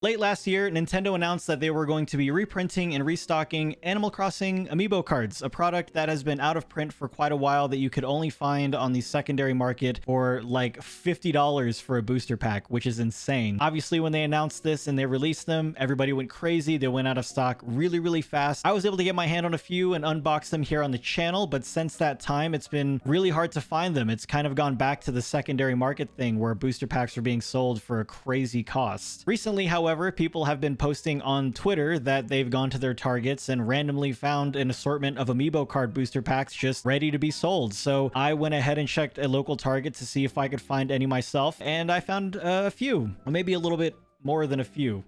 Late last year, Nintendo announced that they were going to be reprinting and restocking Animal Crossing Amiibo cards, a product that has been out of print for quite a while that you could only find on the secondary market for like $50 for a booster pack, which is insane. Obviously, when they announced this and they released them, everybody went crazy. They went out of stock really fast. I was able to get my hand on a few and unbox them here on the channel, but since that time, it's been really hard to find them. It's kind of gone back to the secondary market thing where booster packs are being sold for a crazy cost. Recently, however, people have been posting on Twitter that they've gone to their Targets and randomly found an assortment of Amiibo card booster packs just ready to be sold. So I went ahead and checked a local Target to see if I could find any myself, and I found a few, maybe a little bit more than a few.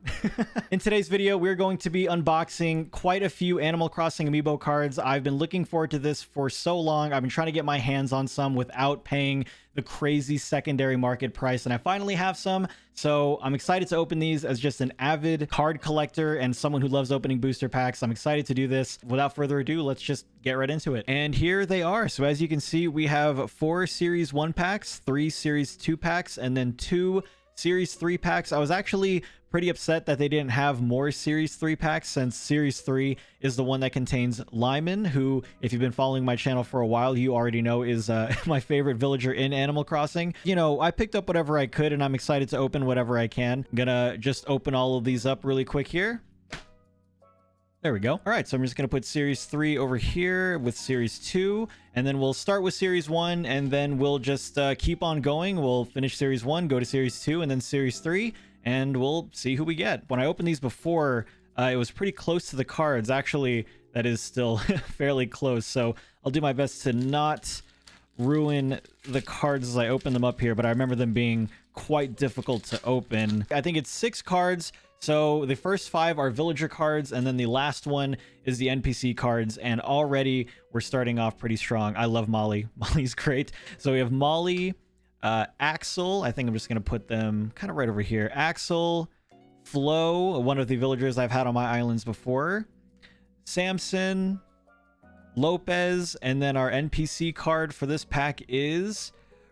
In today's video, we're going to be unboxing quite a few Animal Crossing Amiibo cards. I've been looking forward to this for so long. I've been trying to get my hands on some without paying the crazy secondary market price, and I finally have some. So I'm excited to open these as just an avid card collector and someone who loves opening booster packs. I'm excited to do this. Without further ado, let's just get right into it. And here they are. So as you can see, we have 4 Series 1 packs, 3 Series 2 packs, and then 2 Series 3 packs. I was actually pretty upset that they didn't have more Series 3 packs, since Series 3 is the one that contains Lyman, who, if you've been following my channel for a while, you already know is my favorite villager in Animal Crossing. You know, I picked up whatever I could, and I'm excited to open whatever I can. I'm gonna just open all of these up really quick here. There we go. All right, so I'm just going to put Series 3 over here with Series 2, and then we'll start with Series 1, and then we'll just keep on going. We'll finish Series 1, go to Series 2, and then Series 3, and we'll see who we get. When I opened these before, it was pretty close to the cards. Actually, that is still fairly close, so I'll do my best to not ruin the cards as I open them up here, but I remember them being quite difficult to open. I think it's 6 cards. So the first 5 are villager cards, and then the last one is the NPC cards, and already we're starting off pretty strong. I love Molly. Molly's great. So we have Molly, Axel. I think I'm just going to put them kind of right over here. Axel, Flo, one of the villagers I've had on my islands before, Samson, Lopez, and then our NPC card for this pack is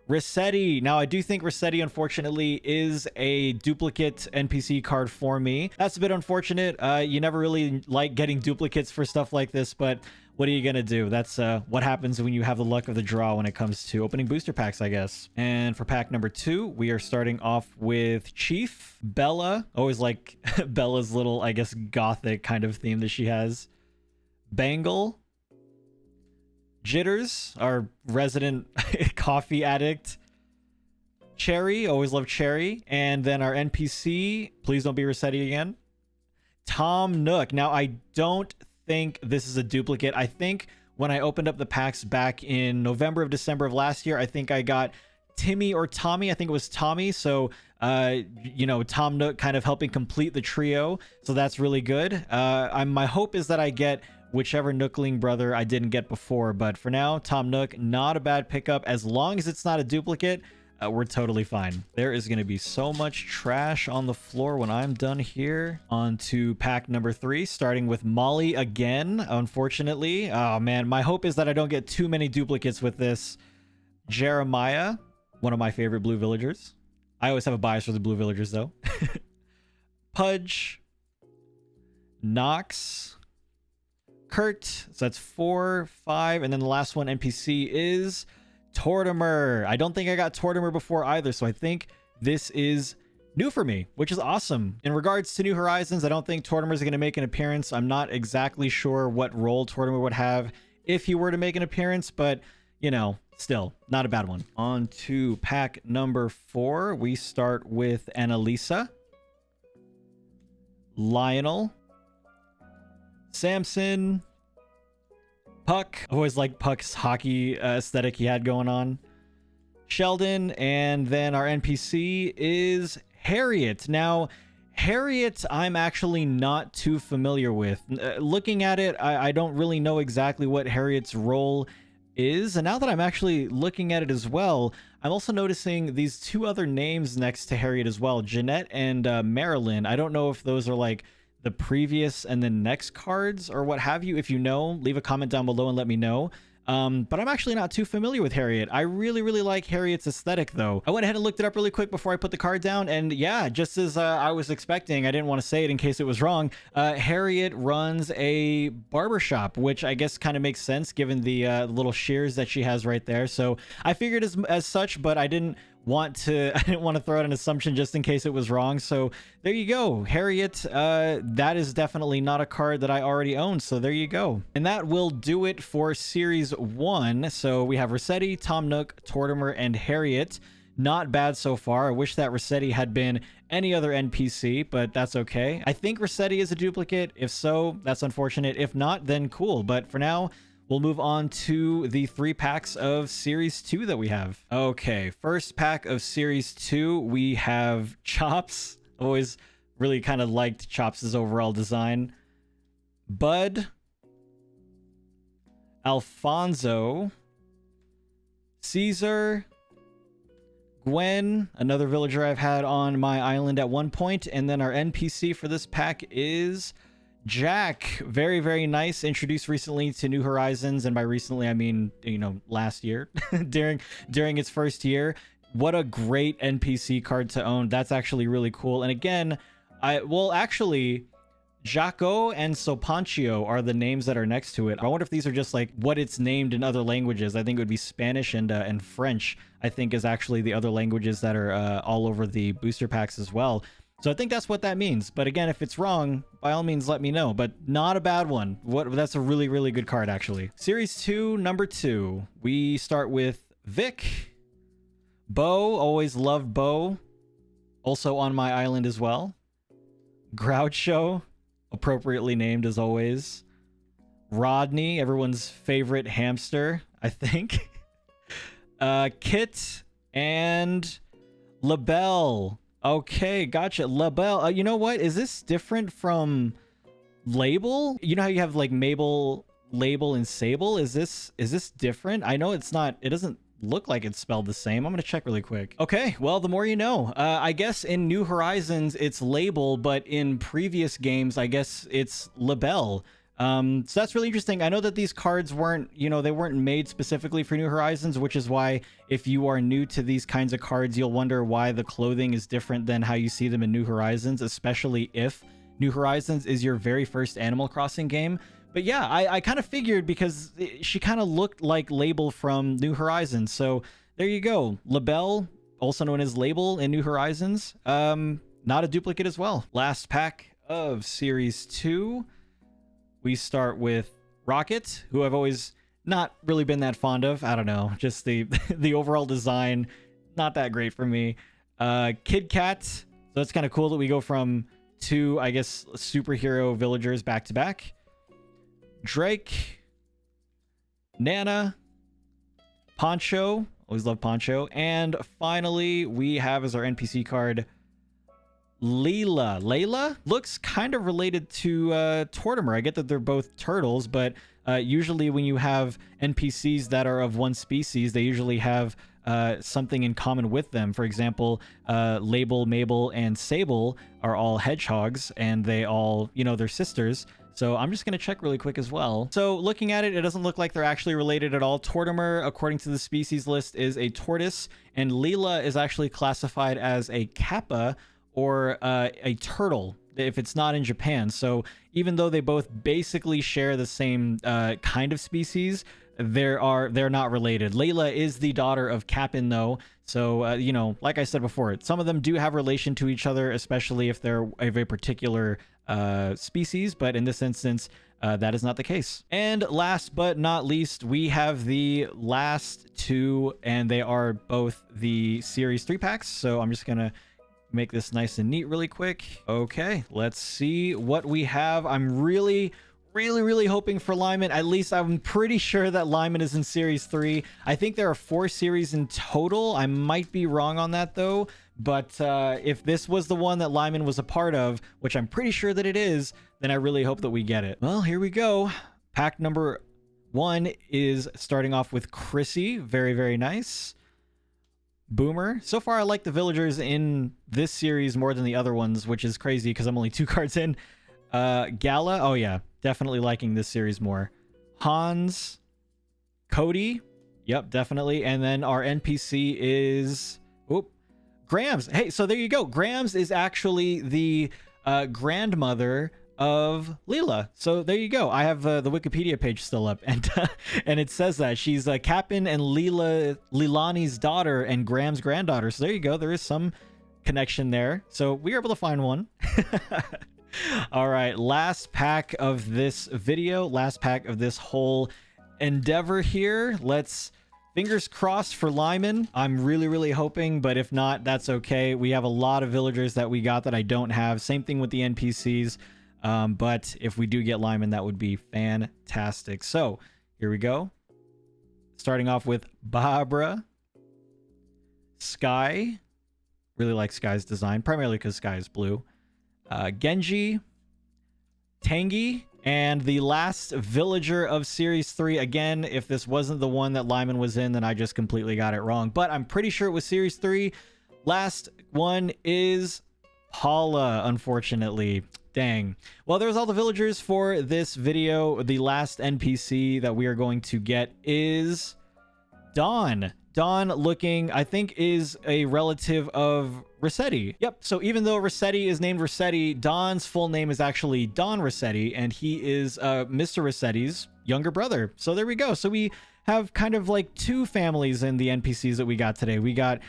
Rossetti. Now, I do think Rossetti, unfortunately, is a duplicate NPC card for me. That's a bit unfortunate. You never really like getting duplicates for stuff like this, but what are you gonna do? That's what happens when you have the luck of the draw when it comes to opening booster packs, I guess. And for pack number 2, we are starting off with Chief, Bella. Always like Bella's little, I guess, gothic kind of theme that she has. Bangle, Jitters, our resident coffee addict. Cherry, always love Cherry. And then our NPC, please don't be Rossetti again, Tom Nook. Now, I don't think this is a duplicate. I think when I opened up the packs back in November of December of last year, I think I got Timmy or Tommy. I think it was Tommy. So, you know, Tom Nook kind of helping complete the trio. So that's really good. My hope is that I get whichever Nookling brother I didn't get before, but for now, Tom Nook, not a bad pickup. As long as it's not a duplicate, we're totally fine. There is going to be so much trash on the floor when I'm done here. On to pack number 3, starting with Molly again, unfortunately. Oh man, my hope is that I don't get too many duplicates with this. Jeremiah, one of my favorite blue villagers. I always have a bias for the blue villagers though. Pudge, Nox, Kurt, so that's 4, 5, and then the last one NPC is Tortimer. I don't think I got Tortimer before either, so I think this is new for me, which is awesome. In regards to New Horizons, I don't think Tortimer is going to make an appearance. I'm not exactly sure what role Tortimer would have if he were to make an appearance, but you know, still not a bad one. On to pack number 4, we start with Annalisa, Lionel, Samson, Puck. I always liked Puck's hockey aesthetic he had going on. Sheldon, and then our NPC is Harriet. Now, Harriet, I'm actually not too familiar with. Looking at it, I don't really know exactly what Harriet's role is. And now that I'm actually looking at it as well, I'm also noticing these 2 other names next to Harriet as well, Jeanette and Marilyn. I don't know if those are like the previous and the next cards or what have you. If you know, leave a comment down below and let me know. But I'm actually not too familiar with Harriet. I really, really like Harriet's aesthetic, though. I went ahead and looked it up really quick before I put the card down, and yeah, just as I was expecting, I didn't want to say it in case it was wrong. Harriet runs a barbershop, which I guess kind of makes sense given the little shears that she has right there. So I figured as such, but I didn't want to throw out an assumption just in case it was wrong. So there you go, Harriet. That is definitely not a card that I already own, so there you go. And that will do it for series 1. So we have Rossetti, Tom Nook, Tortimer, and Harriet. Not bad so far. I wish that Rossetti had been any other NPC, but that's okay. I think Rossetti is a duplicate. If so, that's unfortunate. If not, then cool. But for now, we'll move on to the 3 packs of Series 2 that we have. Okay, first pack of Series 2, we have Chops. Always really kind of liked Chops' overall design. Bud. Alfonso. Caesar. Gwen, another villager I've had on my island at one point. And then our NPC for this pack is Jack. Very, very nice. Introduced recently to New Horizons, and by recently I mean, you know, last year during its first year. What a great NPC card to own. That's actually really cool. And again, actually Jaco and Sopancio are the names that are next to it. I wonder if these are just like what it's named in other languages. I think it would be Spanish and French, I think, is actually the other languages that are all over the booster packs as well. So I think that's what that means. But again, if it's wrong, by all means, let me know. But not a bad one. That's a really, really good card, actually. Series 2, number 2. We start with Vic. Bo. Always loved Bo. Also on my island as well. Groucho. Appropriately named as always. Rodney. Everyone's favorite hamster, I think. Kit. And LaBelle. Okay, gotcha. LaBelle. You know what? Is this different from Label? You know how you have like Mabel, Label, and Sable? Is this different? I know it's not. It doesn't look like it's spelled the same. I'm gonna check really quick. Okay, well, the more you know. I guess in New Horizons it's Label, but in previous games I guess it's LaBelle. So that's really interesting. I know that these cards weren't, they weren't made specifically for New Horizons, which is why if you are new to these kinds of cards, you'll wonder why the clothing is different than how you see them in New Horizons, especially if New Horizons is your very first Animal Crossing game. But yeah, I kind of figured because she kind of looked like Label from New Horizons. So there you go. LaBelle, also known as Label in New Horizons. Not a duplicate as well. Last pack of Series 2. We start with Rocket, who I've always not really been that fond of. I don't know, just the overall design, not that great for me. Kid Cat, so it's kind of cool that we go from 2, I guess, superhero villagers back to back. Drake, Nana, Poncho, always love Poncho, and finally we have as our NPC card Layla looks kind of related to Tortimer. I get that they're both turtles, but usually when you have NPCs that are of one species, they usually have something in common with them. For example, Label, Mabel, and Sable are all hedgehogs, and they all, they're sisters. So I'm just going to check really quick as well. So looking at it, it doesn't look like they're actually related at all. Tortimer, according to the species list, is a tortoise, and Leela is actually classified as a kappa, or a turtle if it's not in Japan. So even though they both basically share the same kind of species, they're not related. Layla is the daughter of Cap'n though. So like I said before, some of them do have relation to each other, especially if they're of a particular species, but in this instance that is not the case. And last but not least, we have the last 2, and they are both the Series 3 packs. So I'm just gonna make this nice and neat really quick. Okay, let's see what we have. I'm really hoping for Lyman. At least I'm pretty sure that Lyman is in Series 3. I think there are 4 series in total. I might be wrong on that though, but if this was the one that Lyman was a part of, which I'm pretty sure that it is, then I really hope that we get it. Well, here we go. Pack number 1 is starting off with Chrissy. Very, very nice. Boomer. So far, I like the villagers in this series more than the other ones, which is crazy because I'm only 2 cards in. Gala. Oh, yeah. Definitely liking this series more. Hans. Cody. Yep, definitely. And then our NPC is Grams. Hey, so there you go. Grams is actually the grandmother of Leela. So there you go. I have the Wikipedia page still up, and and it says that she's Cap'n and Leilani's daughter and Graham's granddaughter. So there you go. There is some connection there. So we were able to find one. All right, last pack of this video, last pack of this whole endeavor here. Let's fingers crossed for Lyman. I'm really hoping, but if not, that's okay. We have a lot of villagers that we got that I don't have. Same thing with the NPCs. But if we do get Lyman, that would be fantastic. So here we go. Starting off with Barbara, Sky. Really like Sky's design, primarily because Sky is blue. Genji, Tangy, and the last villager of Series 3. Again, if this wasn't the one that Lyman was in, then I just completely got it wrong. But I'm pretty sure it was Series 3. Last one is Paula, unfortunately. Dang. Well, there's all the villagers for this video. The last NPC that we are going to get is Dawn. Dawn looking, I think, is a relative of Rossetti. Yep, so even though Rossetti is named Rossetti, Dawn's full name is actually Don Rossetti, and he is Mr. Rossetti's younger brother. So there we go. So we have kind of like two families in the NPCs that we got today. We got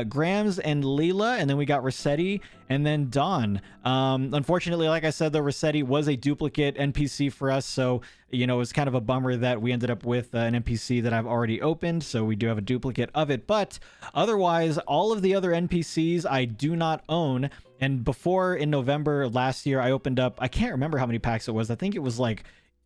Grams and Leela, and then we got Rossetti, and then Dawn. Unfortunately, like I said, though, Rossetti was a duplicate NPC for us, so you know, it's kind of a bummer that we ended up with an NPC that I've already opened, so we do have a duplicate of it. But otherwise, all of the other NPCs I do not own. And before, in November last year, I opened up, I can't remember how many packs it was. I think it was like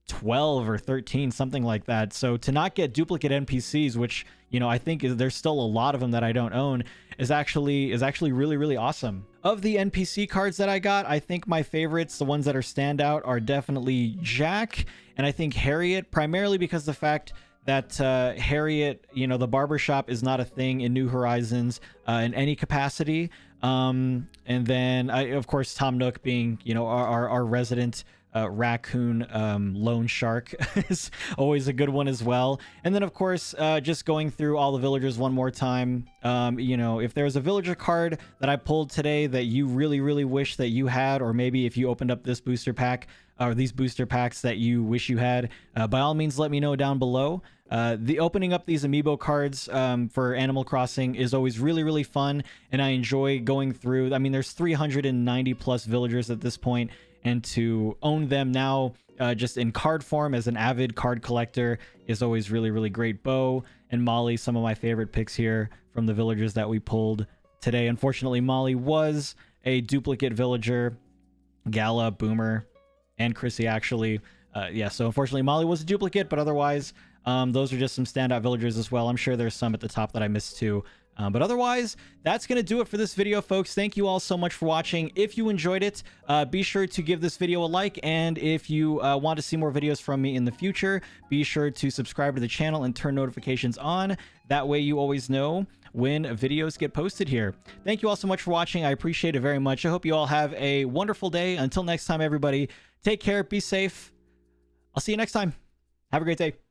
12 or 13, something like that. So to not get duplicate NPCs, which, you know, I think there's still a lot of them that I don't own, is actually really awesome. Of the NPC cards that I got, I think my favorites, the ones that are standout, are definitely Jack and I think Harriet, primarily because the fact that Harriet, you know, the barbershop is not a thing in New Horizons in any capacity. And then of course Tom Nook being, you know, our resident raccoon loan shark is always a good one as well. And then of course just going through all the villagers one more time, you know, if there's a villager card that I pulled today that you really wish that you had, or maybe if you opened up this booster pack or these booster packs that you wish you had, by all means let me know down below. The opening up these Amiibo cards for Animal Crossing is always really fun, and I enjoy going through. I mean, there's 390 plus villagers at this point, and to own them now just in card form as an avid card collector is always really great. Bo and Molly, some of my favorite picks here from the villagers that we pulled today. Unfortunately, Molly was a duplicate villager. Gala, Boomer, and Chrissy actually. Yeah, so unfortunately Molly was a duplicate, but otherwise those are just some standout villagers as well. I'm sure there's some at the top that I missed too. But otherwise, that's going to do it for this video, folks. Thank you all so much for watching. If you enjoyed it, be sure to give this video a like. And if you want to see more videos from me in the future, be sure to subscribe to the channel and turn notifications on. That way you always know when videos get posted here. Thank you all so much for watching. I appreciate it very much. I hope you all have a wonderful day. Until next time, everybody, take care, be safe. I'll see you next time. Have a great day.